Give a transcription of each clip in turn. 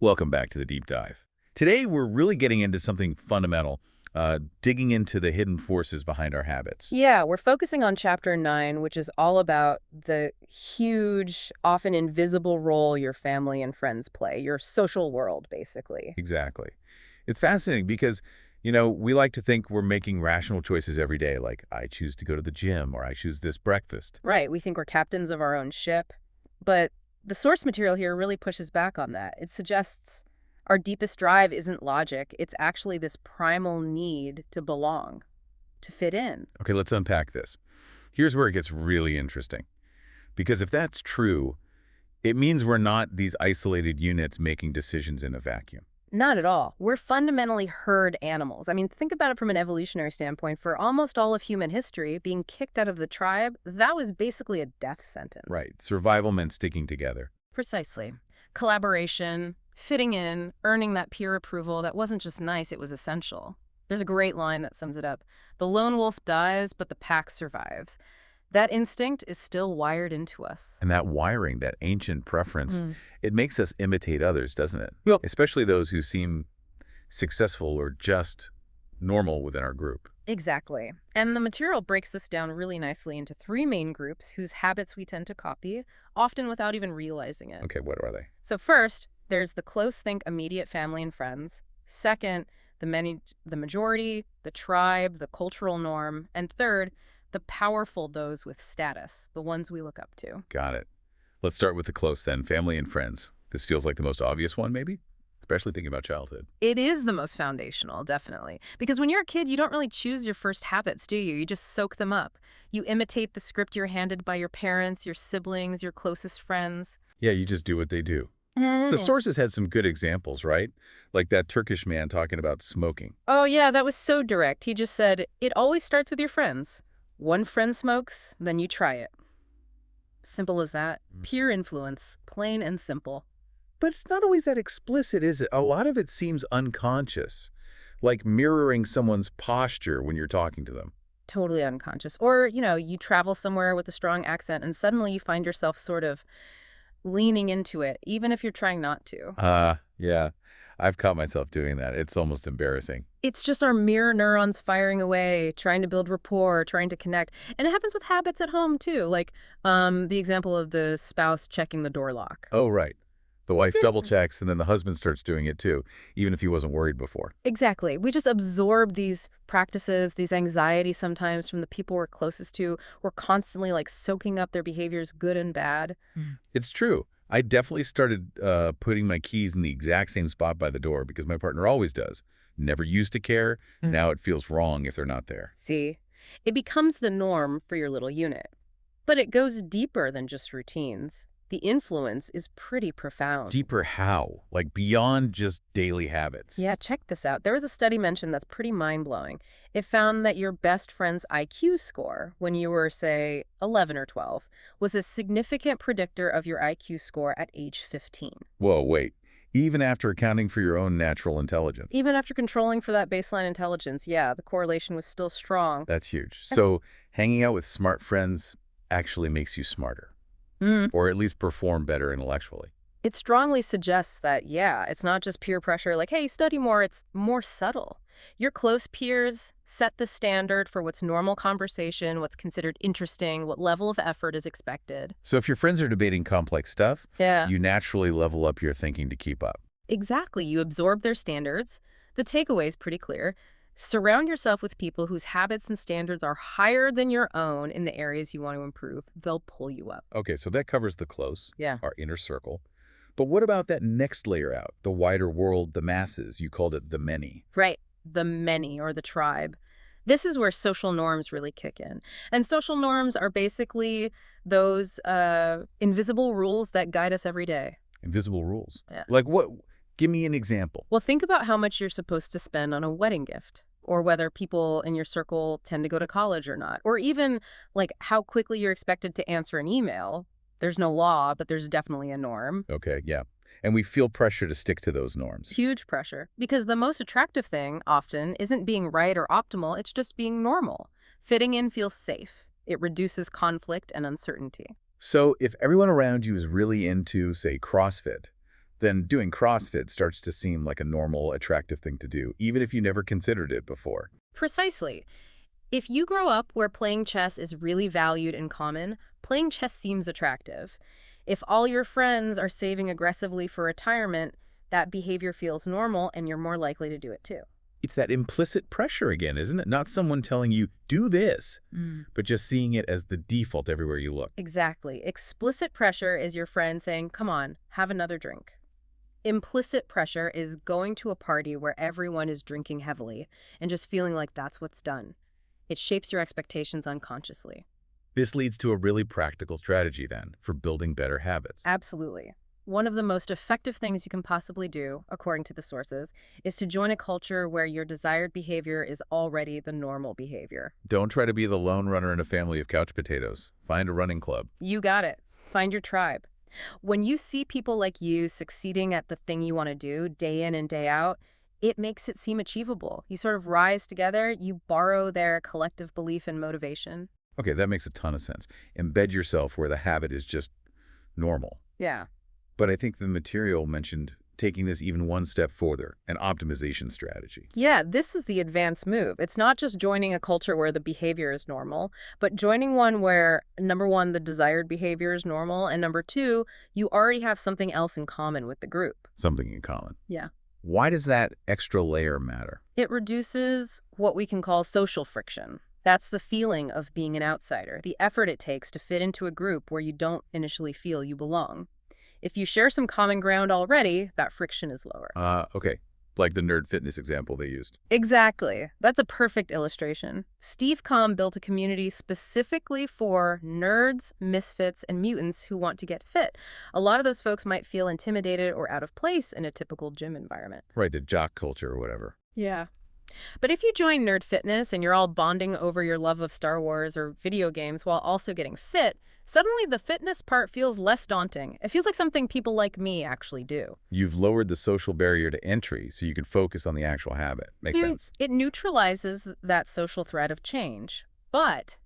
Welcome back to the Deep Dive. Today, we're really getting into something fundamental, digging into the hidden forces behind our habits. Yeah, we're focusing on Chapter 9, which is all about the huge, often invisible role your family and friends play, your social world, basically. Exactly. It's fascinating because, we like to think we're making rational choices every day, like I choose to go to the gym or I choose this breakfast. Right, we think we're captains of our own ship. But the source material here really pushes back on that. It suggests our deepest drive isn't logic, it's actually this primal need to belong, to fit in. Okay, let's unpack this. Here's where it gets really interesting. Because if that's true, it means we're not these isolated units making decisions in a vacuum. Not at all. We're fundamentally herd animals. I mean, think about it from an evolutionary standpoint. For almost all of human history, being kicked out of the tribe, that was basically a death sentence. Right. Survival meant sticking together. Precisely. Collaboration, fitting in, earning that peer approval, that wasn't just nice, it was essential. There's a great line that sums it up. The lone wolf dies, but the pack survives. That instinct is still wired into us. And that wiring, that ancient preference, it makes us imitate others, doesn't it? Yep. Especially those who seem successful or just normal within our group. Exactly. And the material breaks this down really nicely into three main groups whose habits we tend to copy, often without even realizing it. Okay, what are they? So first, there's the close think immediate family and friends. Second, the majority, the tribe, the cultural norm. And third, the powerful those with status, the ones we look up to. Got it. Let's start with the close then, family and friends. This feels like the most obvious one, maybe? Especially thinking about childhood. It is the most foundational, definitely. Because when you're a kid, you don't really choose your first habits, do you? You just soak them up. You imitate the script you're handed by your parents, your siblings, your closest friends. Yeah, you just do what they do. The sources had some good examples, right? Like that Turkish man talking about smoking. Oh, yeah, that was so direct. He just said, it always starts with your friends. One friend smokes, then you try it. Simple as that. Peer influence, plain and simple. But it's not always that explicit, is it? A lot of it seems unconscious, like mirroring someone's posture when you're talking to them. Totally unconscious. Or, you travel somewhere with a strong accent and suddenly you find yourself sort of leaning into it, even if you're trying not to. Yeah. I've caught myself doing that. It's almost embarrassing. It's just our mirror neurons firing away, trying to build rapport, trying to connect. And it happens with habits at home, too. Like the example of the spouse checking the door lock. Oh, right. The wife double checks and then the husband starts doing it too, even if he wasn't worried before. Exactly. We just absorb these practices, these anxieties sometimes from the people we're closest to. We're constantly soaking up their behaviors, good and bad. It's true. I definitely started putting my keys in the exact same spot by the door because my partner always does. Never used to care. Now it feels wrong if they're not there. See? It becomes the norm for your little unit. But it goes deeper than just routines. The influence is pretty profound. Deeper how? Like beyond just daily habits. Yeah, check this out. There was a study mentioned that's pretty mind-blowing. It found that your best friend's IQ score when you were, say, 11 or 12 was a significant predictor of your IQ score at age 15. Whoa, wait. Even after accounting for your own natural intelligence. Even after controlling for that baseline intelligence, yeah, the correlation was still strong. That's huge. So hanging out with smart friends actually makes you smarter. Or at least perform better intellectually. It strongly suggests that, yeah, it's not just peer pressure like, hey, study more, it's more subtle. Your close peers set the standard for what's normal conversation, what's considered interesting, what level of effort is expected. So if your friends are debating complex stuff, Yeah. you naturally level up your thinking to keep up. Exactly. You absorb their standards. The takeaway is pretty clear. Surround yourself with people whose habits and standards are higher than your own in the areas you want to improve. They'll pull you up. Okay, so that covers the close, Yeah. our inner circle. But what about that next layer out, the wider world, the masses? You called it the many. Right. The many or the tribe. This is where social norms really kick in. And social norms are basically those invisible rules that guide us every day. Invisible rules. Yeah. Like what? Give me an example. Well, think about how much you're supposed to spend on a wedding gift, or whether people in your circle tend to go to college or not, or even how quickly you're expected to answer an email. There's no law, but there's definitely a norm. Okay, yeah. And we feel pressure to stick to those norms. Huge pressure. Because the most attractive thing, often, isn't being right or optimal, it's just being normal. Fitting in feels safe. It reduces conflict and uncertainty. So if everyone around you is really into, say, CrossFit, then doing CrossFit starts to seem like a normal, attractive thing to do, even if you never considered it before. Precisely. If you grow up where playing chess is really valued and common, playing chess seems attractive. If all your friends are saving aggressively for retirement, that behavior feels normal and you're more likely to do it too. It's that implicit pressure again, isn't it? Not someone telling you, do this, but just seeing it as the default everywhere you look. Exactly. Explicit pressure is your friend saying, come on, have another drink. Implicit pressure is going to a party where everyone is drinking heavily and just feeling like that's what's done. It shapes your expectations unconsciously. This leads to a really practical strategy then for building better habits. Absolutely. One of the most effective things you can possibly do, according to the sources, is to join a culture where your desired behavior is already the normal behavior. Don't try to be the lone runner in a family of couch potatoes. Find a running club. You got it. Find your tribe. When you see people like you succeeding at the thing you want to do day in and day out, it makes it seem achievable. You sort of rise together, you borrow their collective belief and motivation. Okay, that makes a ton of sense. Embed yourself where the habit is just normal. Yeah. But I think the material mentioned taking this even one step further, an optimization strategy. Yeah, this is the advanced move. It's not just joining a culture where the behavior is normal, but joining one where, number one, the desired behavior is normal, and number two, you already have something else in common with the group. Something in common. Yeah. Why does that extra layer matter? It reduces what we can call social friction. That's the feeling of being an outsider, the effort it takes to fit into a group where you don't initially feel you belong. If you share some common ground already, that friction is lower. Okay. Like the nerd fitness example they used. Exactly. That's a perfect illustration. Steve Comm built a community specifically for nerds, misfits, and mutants who want to get fit. A lot of those folks might feel intimidated or out of place in a typical gym environment. Right, the jock culture or whatever. Yeah. But if you join Nerd Fitness and you're all bonding over your love of Star Wars or video games while also getting fit, suddenly the fitness part feels less daunting. It feels like something people like me actually do. You've lowered the social barrier to entry so you can focus on the actual habit. Makes sense. It neutralizes that social threat of change. But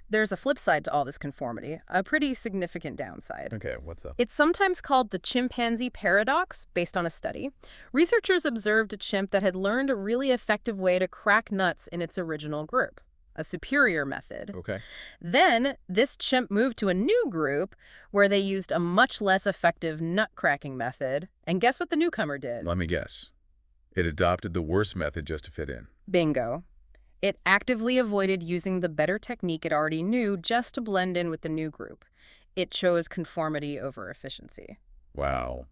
there's a flip side to all this conformity, a pretty significant downside. Okay, what's up? It's sometimes called the chimpanzee paradox, based on a study. Researchers observed a chimp that had learned a really effective way to crack nuts in its original group, a superior method. Okay. Then this chimp moved to a new group where they used a much less effective nut-cracking method. And guess what the newcomer did? Let me guess. It adopted the worst method just to fit in. Bingo. It actively avoided using the better technique it already knew just to blend in with the new group. It chose conformity over efficiency. Wow.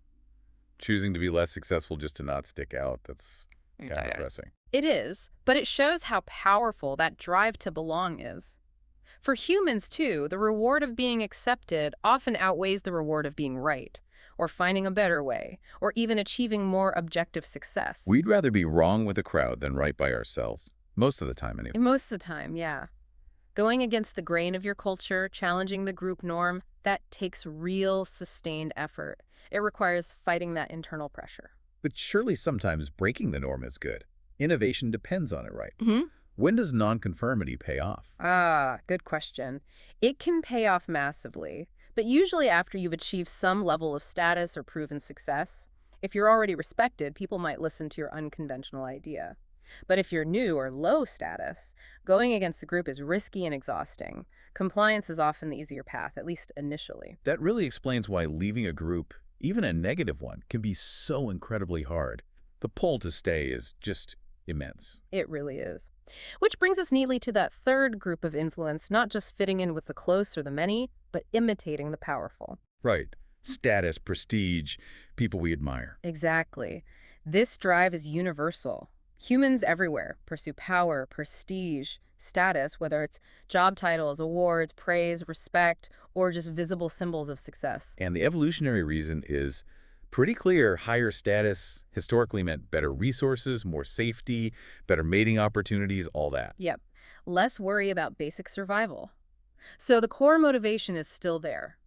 Choosing to be less successful just to not stick out, that's kind of depressing. It is, but it shows how powerful that drive to belong is. For humans, too, the reward of being accepted often outweighs the reward of being right, or finding a better way, or even achieving more objective success. We'd rather be wrong with a crowd than right by ourselves. Most of the time, anyway. Most of the time, yeah. Going against the grain of your culture, challenging the group norm, that takes real, sustained effort. It requires fighting that internal pressure. But surely sometimes breaking the norm is good. Innovation depends on it, right? Mm-hmm. When does nonconformity pay off? Good question. It can pay off massively, but usually after you've achieved some level of status or proven success. If you're already respected, people might listen to your unconventional idea. But if you're new or low status, going against the group is risky and exhausting. Compliance is often the easier path, at least initially. That really explains why leaving a group, even a negative one, can be so incredibly hard. The pull to stay is just immense. It really is. Which brings us neatly to that third group of influence, not just fitting in with the close or the many, but imitating the powerful. Right. Status, prestige, people we admire. Exactly. This drive is universal. Humans everywhere pursue power, prestige, status, whether it's job titles, awards, praise, respect, or just visible symbols of success. And the evolutionary reason is pretty clear. Higher status historically meant better resources, more safety, better mating opportunities, all that. Yep. Less worry about basic survival. So the core motivation is still there.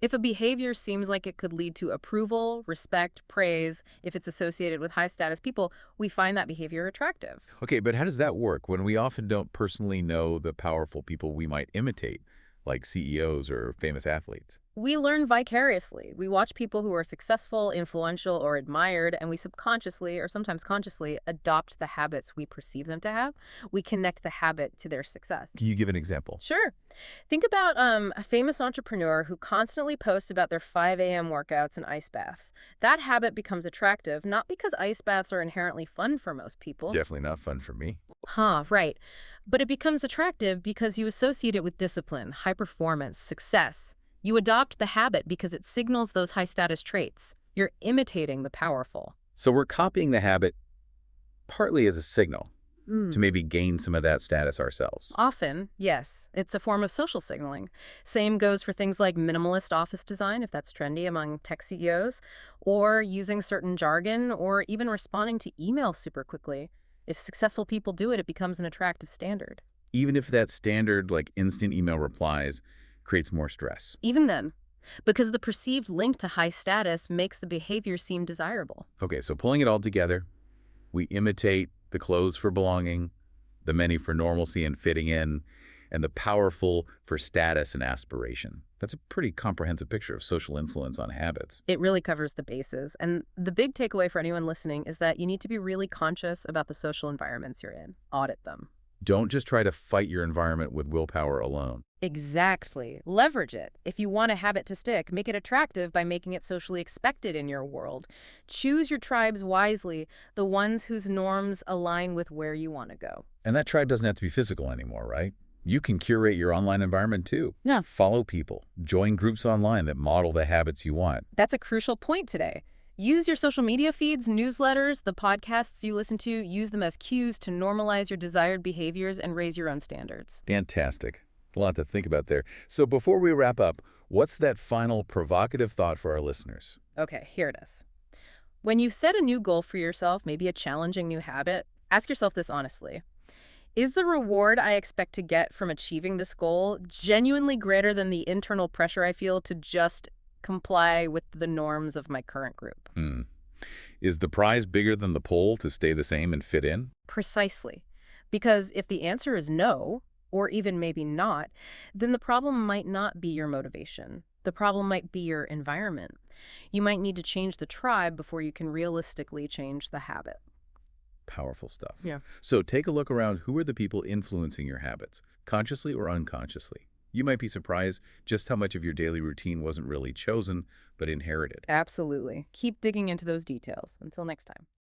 If a behavior seems like it could lead to approval, respect, praise, if it's associated with high-status people, we find that behavior attractive. Okay, but how does that work when we often don't personally know the powerful people we might imitate, like CEOs or famous athletes? We learn vicariously. We watch people who are successful, influential, or admired, and we subconsciously, or sometimes consciously, adopt the habits we perceive them to have. We connect the habit to their success. Can you give an example? Sure. Think about a famous entrepreneur who constantly posts about their 5 a.m. workouts and ice baths. That habit becomes attractive, not because ice baths are inherently fun for most people. Definitely not fun for me. Right. But it becomes attractive because you associate it with discipline, high performance, success. You adopt the habit because it signals those high-status traits. You're imitating the powerful. So we're copying the habit partly as a signal to maybe gain some of that status ourselves. Often, yes, it's a form of social signaling. Same goes for things like minimalist office design, if that's trendy among tech CEOs, or using certain jargon, or even responding to email super quickly. If successful people do it, it becomes an attractive standard. Even if that standard, like instant email replies, creates more stress. Even then, because the perceived link to high status makes the behavior seem desirable. Okay, so pulling it all together, we imitate the clothes for belonging, the many for normalcy and fitting in, and the powerful for status and aspiration. That's a pretty comprehensive picture of social influence on habits. It really covers the bases. And the big takeaway for anyone listening is that you need to be really conscious about the social environments you're in. Audit them. Don't just try to fight your environment with willpower alone. Exactly. Leverage it. If you want a habit to stick, make it attractive by making it socially expected in your world. Choose your tribes wisely, the ones whose norms align with where you want to go. And that tribe doesn't have to be physical anymore, right? You can curate your online environment too. Yeah. Follow people. Join groups online that model the habits you want. That's a crucial point today. Use your social media feeds, newsletters, the podcasts you listen to, use them as cues to normalize your desired behaviors and raise your own standards. Fantastic. A lot to think about there. So before we wrap up, what's that final provocative thought for our listeners? Okay, here it is. When you set a new goal for yourself, maybe a challenging new habit, ask yourself this honestly. Is the reward I expect to get from achieving this goal genuinely greater than the internal pressure I feel to just comply with the norms of my current group? Is the prize bigger than the pull to stay the same and fit in? Precisely. Because if the answer is no, or even maybe not, then the problem might not be your motivation. The problem might be your environment. You might need to change the tribe before you can realistically change the habit. Powerful stuff. Yeah. So take a look around. Who are the people influencing your habits, consciously or unconsciously? You might be surprised just how much of your daily routine wasn't really chosen, but inherited. Absolutely. Keep digging into those details. Until next time.